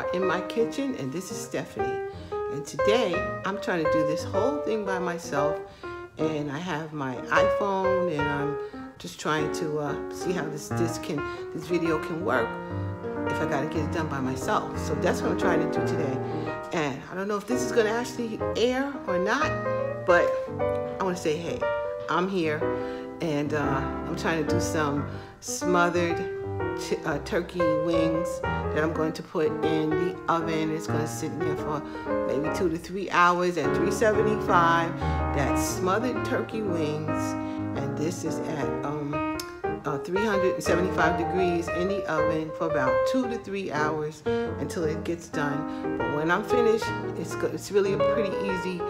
are in my kitchen, and this is Stephanie. And today I'm trying to do this whole thing by myself, and I have my iPhone, and I'm just trying to see how this video can work if I got to get it done by myself. So that's what I'm trying to do today. And I don't know if this is going to actually air or not, but I want to say, hey, I'm here, and I'm trying to do some smothered turkey wings that I'm going to put in the oven. It's going to sit in there for maybe 2 to 3 hours at 375. That's smothered turkey wings, and this is at 375 degrees in the oven for about 2 to 3 hours until it gets done. But when I'm finished, it's really a pretty easy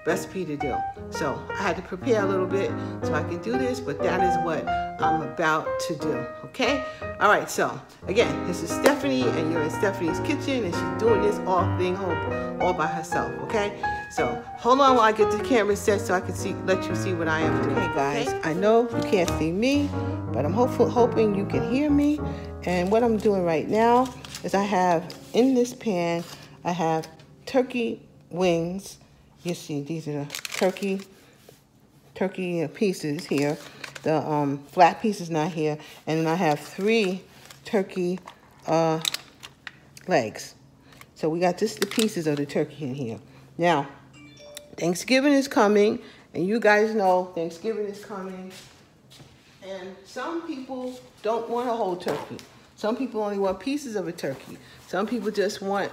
recipe to do. So I had to prepare a little bit so I can do this, but that is what I'm about to do, okay? All right, so again, this is Stephanie, and you're in Stephanie's kitchen, and she's doing this all by herself, okay? So hold on while I get the camera set so I can let you see what I am doing. Okay, guys, I know you can't see me, but I'm hoping you can hear me. And what I'm doing right now is I have in this pan, I have turkey wings. You see, these are the turkey pieces here. The flat piece is not here. And then I have 3 turkey legs. So we got just the pieces of the turkey in here. Now, Thanksgiving is coming, and you guys know Thanksgiving is coming. And some people don't want a whole turkey. Some people only want pieces of a turkey. Some people just want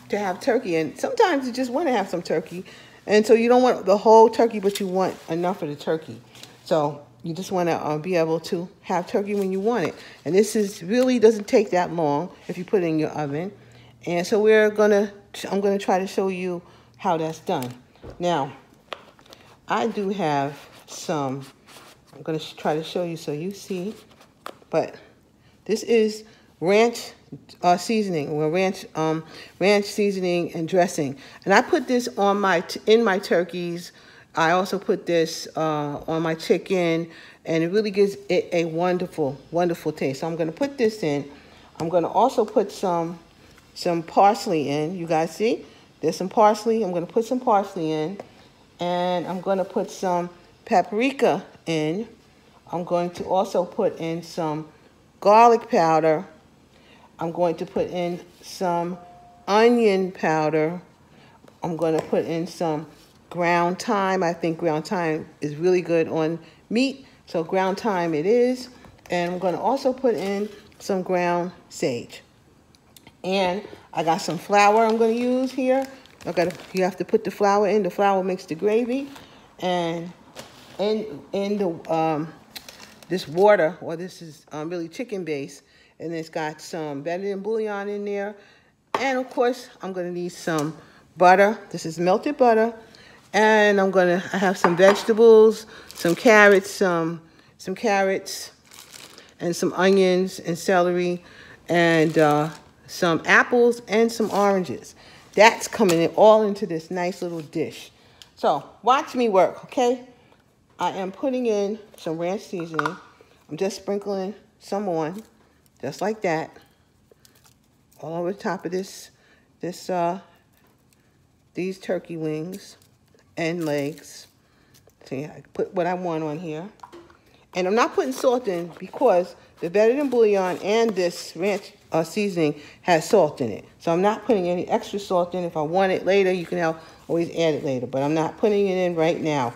to have turkey, and sometimes you just want to have some turkey. And so you don't want the whole turkey, but you want enough of the turkey. So you just want to be able to have turkey when you want it. And this really doesn't take that long if you put it in your oven. And so I'm gonna try to show you how that's done. Now, I do have some, I'm gonna try to show you so you see, but this is ranch seasoning, or ranch seasoning and dressing. And I put this on in my turkeys. I also put this on my chicken, and it really gives it a wonderful, wonderful taste. So I'm gonna put this in. I'm gonna also put some parsley in. You guys see? There's some parsley. I'm going to put some parsley in. And I'm going to put some paprika in. I'm going to also put in some garlic powder. I'm going to put in some onion powder. I'm going to put in some ground thyme. I think ground thyme is really good on meat. So ground thyme it is. And I'm going to also put in some ground sage. And I got some flour I'm going to use here. You have to put the flour in. The flour makes the gravy. And in this water, or this is really chicken base, and it's got some better than bouillon in there. And of course, I'm going to need some butter. This is melted butter. And I have some vegetables, some carrots, and some onions and celery, and some apples and some oranges. That's coming all into this nice little dish. So watch me work, okay? I am putting in some ranch seasoning. I'm just sprinkling some on, just like that, all over the top of these turkey wings and legs. See, I put what I want on here. And I'm not putting salt in because the better than bouillon and this ranch seasoning has salt in it. So I'm not putting any extra salt in. If I want it later, you can always add it later. But I'm not putting it in right now.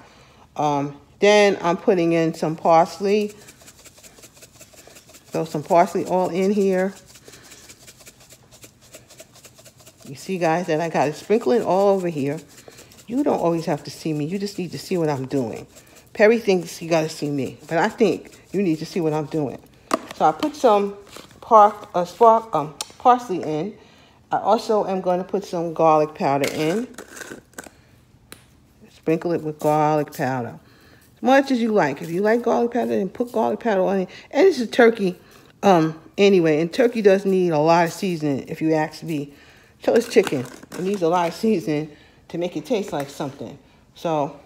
Then I'm putting in some parsley. Throw some parsley all in here. You see, guys, that I got it sprinkling all over here. You don't always have to see me. You just need to see what I'm doing. Perry thinks you got to see me, but I think you need to see what I'm doing. So I put some parsley in. I also am going to put some garlic powder in. Sprinkle it with garlic powder. As much as you like. If you like garlic powder, then put garlic powder on it. And it's a turkey anyway. And turkey does need a lot of seasoning, if you ask me. So it's chicken. It needs a lot of seasoning to make it taste like something. So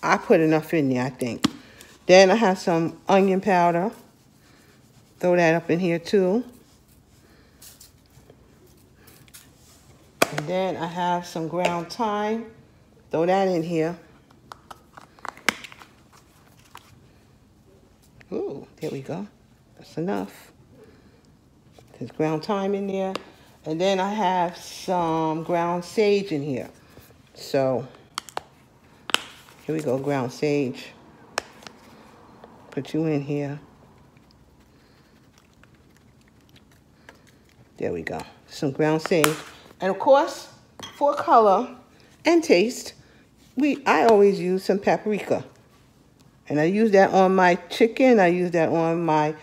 I put enough in there, I think. Then I have some onion powder. Throw that up in here too. And then I have some ground thyme. Throw that in here. Ooh, there we go. That's enough. There's ground thyme in there. And then I have some ground sage in here. So, here we go, ground sage. Put you in here. There we go. Some ground sage. And of course, for color and taste, I always use some paprika. And I use that on my chicken. I use that on my,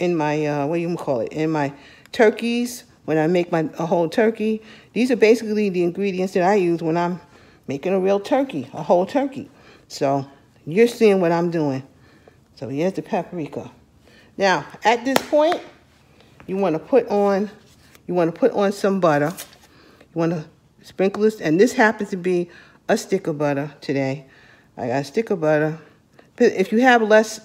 in my turkeys. When I make a whole turkey. These are basically the ingredients that I use when I'm making a real turkey, a whole turkey. So you're seeing what I'm doing. So here's the paprika. Now, at this point, you want to put on some butter. You want to sprinkle this, and this happens to be a stick of butter today. I got a stick of butter. But if you have less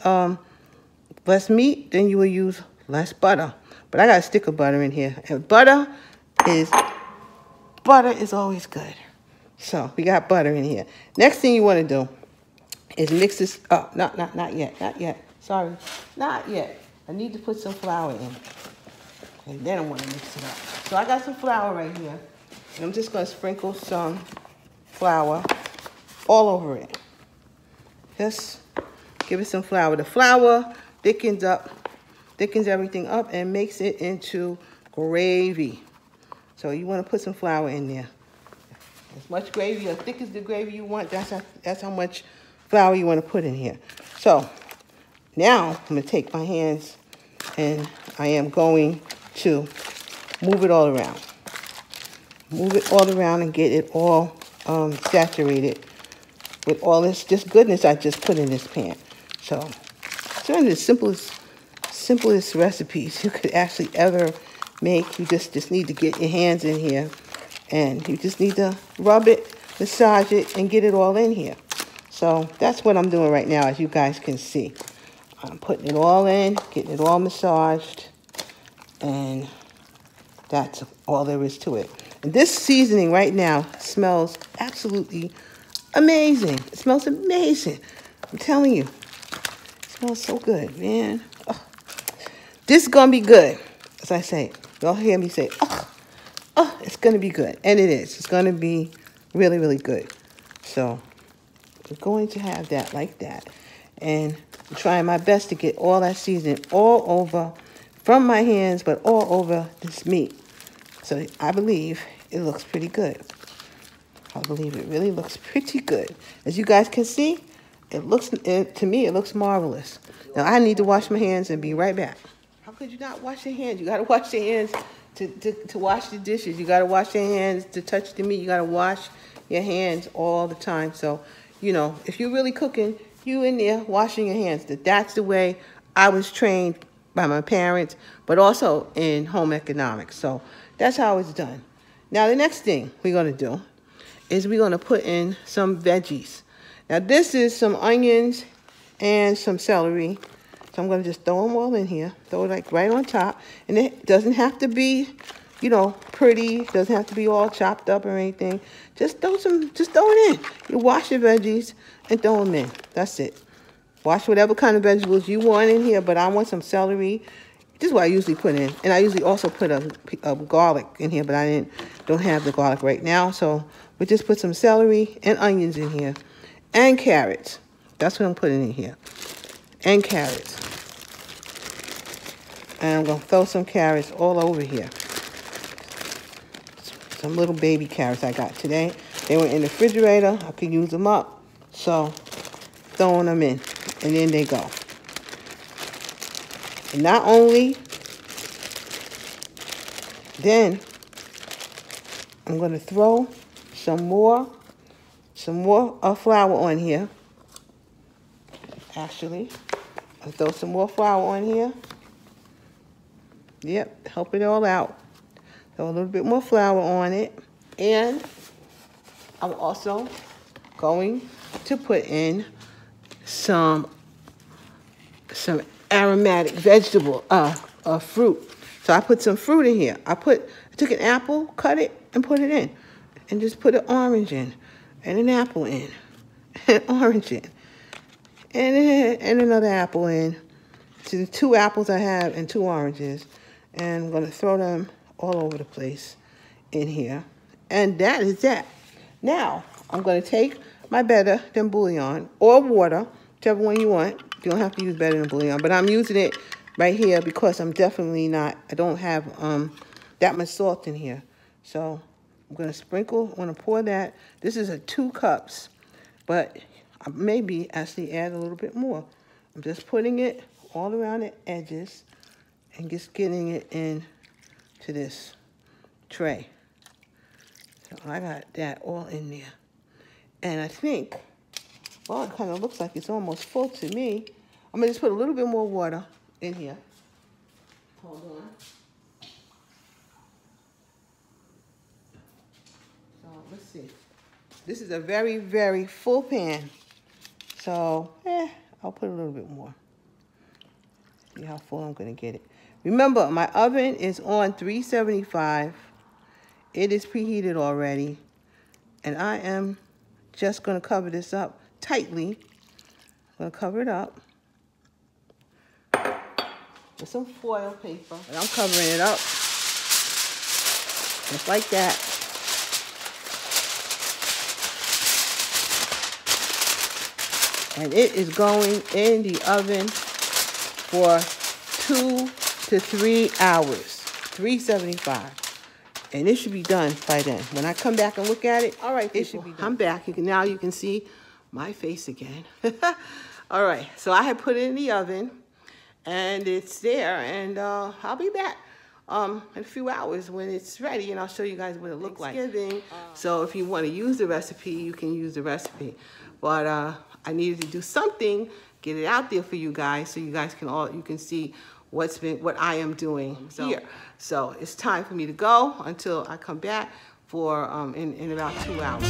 meat, then you will use less butter. But I got a stick of butter in here, and butter is always good. So we got butter in here. Next thing you want to do is mix this up. Not yet. Sorry, not yet. I need to put some flour in. And then I want to mix it up. So I got some flour right here. And I'm just going to sprinkle some flour all over it. Just give it some flour. The flour thickens everything up and makes it into gravy. So you want to put some flour in there. As much gravy, as thick as the gravy you want, that's how much flour you want to put in here. So now I'm going to take my hands and I am going to move it all around. Move it all around and get it all saturated with all this goodness I just put in this pan. So it's one of the simplest recipes you could actually ever make. You just need to get your hands in here, and you just need to rub it, massage it, and get it all in here. So that's what I'm doing right now, as you guys can see. I'm putting it all in, getting it all massaged, and that's all there is to it. And this seasoning right now smells absolutely amazing. It smells amazing. I'm telling you. It smells so good, man. Oh. This is going to be good. As I say, y'all hear me say, oh, it's going to be good. And it is. It's going to be really, really good. So we're going to have that like that. And I'm trying my best to get all that seasoning all over from my hands, but all over this meat. So I believe it looks pretty good. I believe it really looks pretty good. As you guys can see, to me, it looks marvelous. Now, I need to wash my hands and be right back. How could you not wash your hands? You got to wash your hands to wash the dishes. You got to wash your hands to touch the meat. You got to wash your hands all the time. So, you know, if you're really cooking, you in there washing your hands. That's the way I was trained by my parents, but also in home economics. So that's how it's done. Now, the next thing we're going to do is we're going to put in some veggies. Now, this is some onions and some celery. So I'm going to just throw them all in here. Throw it like right on top. And it doesn't have to be, you know, pretty. It doesn't have to be all chopped up or anything. Just throw it in. You wash your veggies and throw them in. That's it. Wash whatever kind of vegetables you want in here, but I want some celery. This is what I usually put in. And I usually also put a garlic in here, but I don't have the garlic right now. So we just put some celery and onions in here. And carrots. That's what I'm putting in here. And carrots. And I'm going to throw some carrots all over here. Some little baby carrots I got today. They were in the refrigerator. I could use them up. So, throwing them in. And then they go. And not only, then I'm going to throw some more flour on here. Actually, I'll throw some more flour on here. Yep, help it all out. Throw a little bit more flour on it. And I'm also going to put in some aromatic vegetable, fruit. So I put some fruit in here. I put I took an apple, cut it, and put it in. And just put an orange in, and an apple in, and an orange in, and another apple in. So the 2 apples I have and 2 oranges. And I'm going to throw them all over the place in here. And that is that. Now, I'm going to take my better than bouillon or water, whichever one you want. You don't have to use better than bouillon, but I'm using it right here because I'm definitely not, I don't have that much salt in here. So I'm going to sprinkle, I'm going to pour that. This is 2 cups, but I maybe actually add a little bit more. I'm just putting it all around the edges and just getting it in to this tray. So I got that all in there. And I think, well, it kind of looks like it's almost full to me. I'm going to just put a little bit more water in here. Hold on. So let's see. This is a very, very full pan. So, I'll put a little bit more. See how full I'm going to get it. Remember, my oven is on 375. It is preheated already. And I am just going to cover this up tightly. I'm going to cover it up with some foil paper. And I'm covering it up just like that. And it is going in the oven for 2 to 3 hours, 375. And it should be done by then. When I come back and look at it, all right, it should be done. I'm back. Now you can see my face again. All right, so I had put it in the oven, and it's there, and I'll be back in a few hours when it's ready, and I'll show you guys what it looks like. So if you want to use the recipe, you can use the recipe. But I needed to do something, get it out there for you guys, so you guys can see what I am doing here. So it's time for me to go until I come back for in about 2 hours.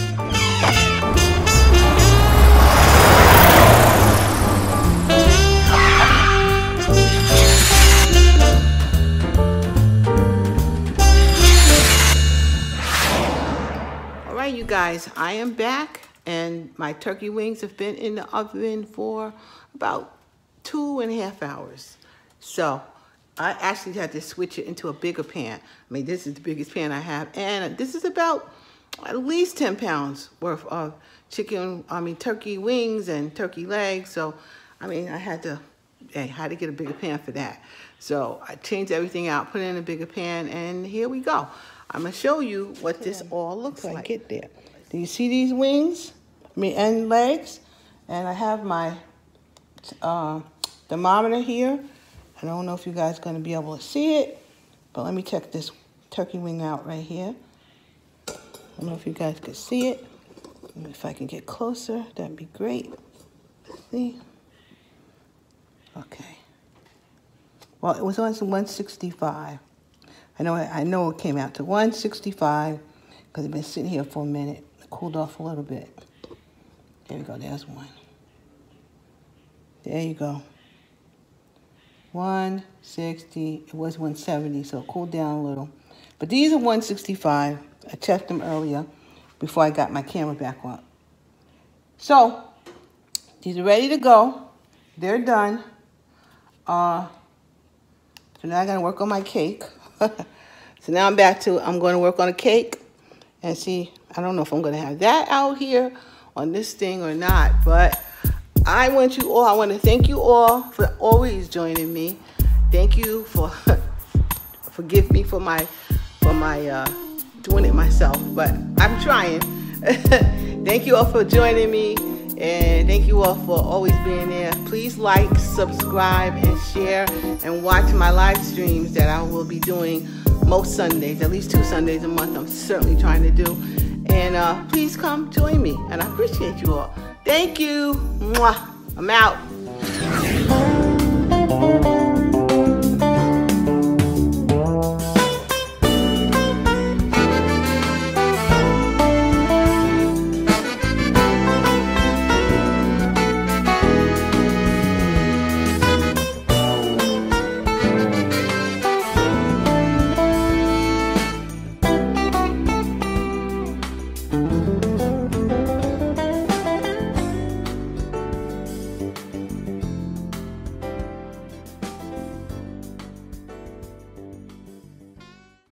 All right, you guys, I am back. And my turkey wings have been in the oven for about 2.5 hours. So I actually had to switch it into a bigger pan. I mean, this is the biggest pan I have. And this is about at least 10 pounds worth of turkey wings and turkey legs. So, I mean, I had to get a bigger pan for that. So I changed everything out, put it in a bigger pan, and here we go. I'm going to show you what this all looks like. Get there. Do you see these wings and legs? And I have my thermometer here. I don't know if you guys are going to be able to see it, but let me check this turkey wing out right here. I don't know if you guys can see it. If I can get closer, that'd be great. Let's see. Okay. Well, it was on 165. I know it came out to 165 because it's been sitting here for a minute. It cooled off a little bit. There we go. There's one. There you go. 160. It was 170, so it cooled down a little. But these are 165. I checked them earlier before I got my camera back on. So these are ready to go. They're done. So now I gotta work on my cake. So now I'm going to work on a cake and see. I don't know if I'm gonna have that out here on this thing or not, but I want to thank you all for always joining me. Thank you for forgive me for my doing it myself, but I'm trying. Thank you all for joining me, and thank you all for always being there. Please like, subscribe, and share, and watch my live streams that I will be doing most Sundays, at least 2 Sundays a month. I'm certainly trying to do. And please come join me, and I appreciate you all. Thank you. Mwah. I'm out.